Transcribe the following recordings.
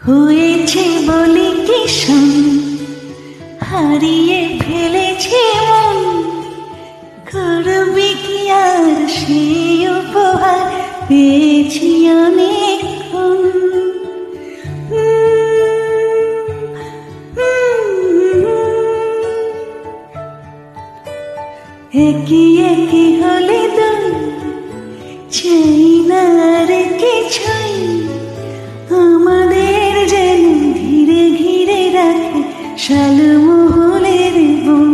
হয়েছে বলি কি শোন, হারিয়ে ফেলেছে মন, করবি কি আর সেই উপহার পেয়েছি অনেকক্ষণ। একে একে হলে দুই, চাই না আর কিছুই, আমাদের যেন ঘিরে ঘিরে রাখে শালমহলের বন।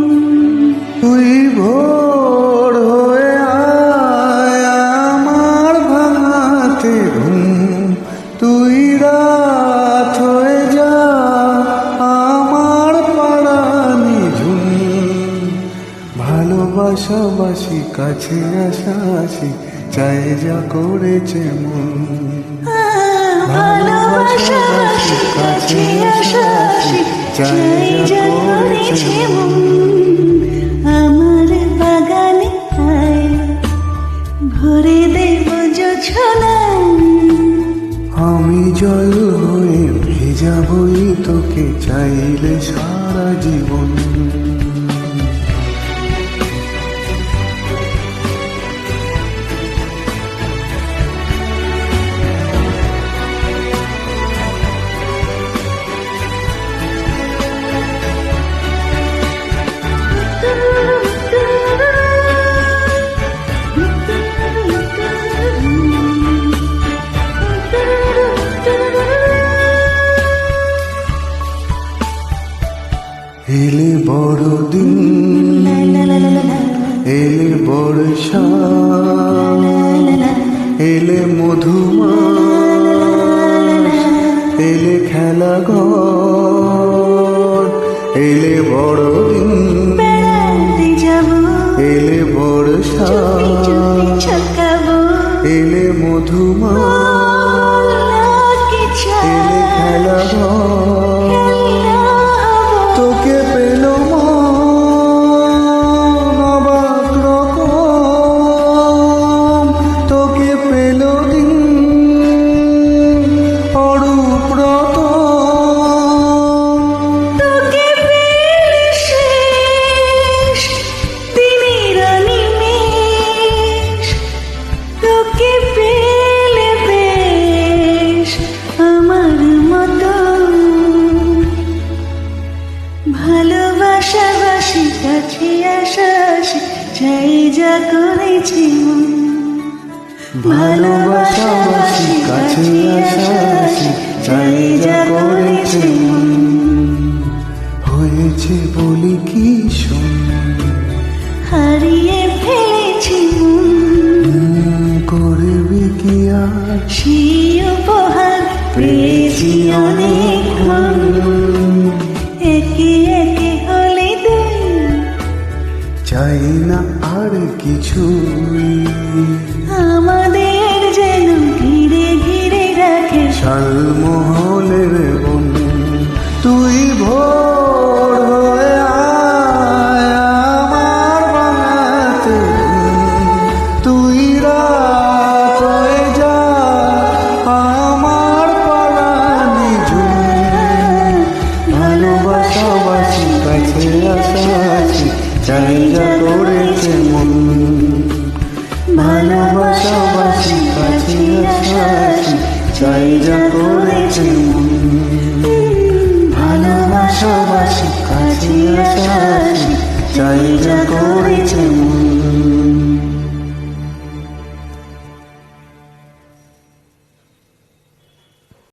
তুই ভোর হয়ে আয় আমার ভাঙাতে ঘুম, তুই রাত হয়ে যা আমার পাড়ানি ঝুম। ভালোবাসাবাসি কাছে আসাসি চাই যা করেছে মন। ভালোবাসাবাসি কাছে আসাসি চাই যা করেছে মন। আমার বাগানে আয়, ভরে দেব জোছনায়, আমি জল হয়ে ভেজাবই তোকে চাইলে সারা জীবন। এলে বড়দিন, এলে বর্ষা, এলে মধুমাস, এলে খেলা ঘর। এলে বড়দিন, বেড়াতে যাব, এলে বর্ষা, ছকাবো, এলে মধুমাস, এলে খেলা ঘর। তোকে পেল মন অবাক রকম, তোকে পেল দিন অরূপ রতন। তোকে পেলে শেষ দিনের নিমেষ, তোকে পেলে বেশ আমার মতো। ভালোবাসাবাসি কাছে আসাসি চাই যা করেছি মন। ভালোবাসাবাসি কাছে আসাসি চাই যা করেছে মন। হয়েছে বলি কি শোন, হারিয়ে ফেলেছি মন, করবি কি আর সেই উপহার পেয়েছি অনেকক্ষণ। একে একে হলে দুই, চাই না আর কিছুই, আমাদের যেন ঘিরে ঘিরে রাখে শালমহলের বন। তুই ভোর হয়ে আয় আমার বানাতে ঘুম, তুই রাত হয়ে যা আমার পাড়ানি ঝুম। ভালোবাসাবাসি কাছে আসাসি চাই যা করেছে মন। ভালোবাসাবাসি কাছে আসাসি চাই যা করেছে মন। ভালোবাসাবাসি কাছে আসাসি চাই যা করেছে মন।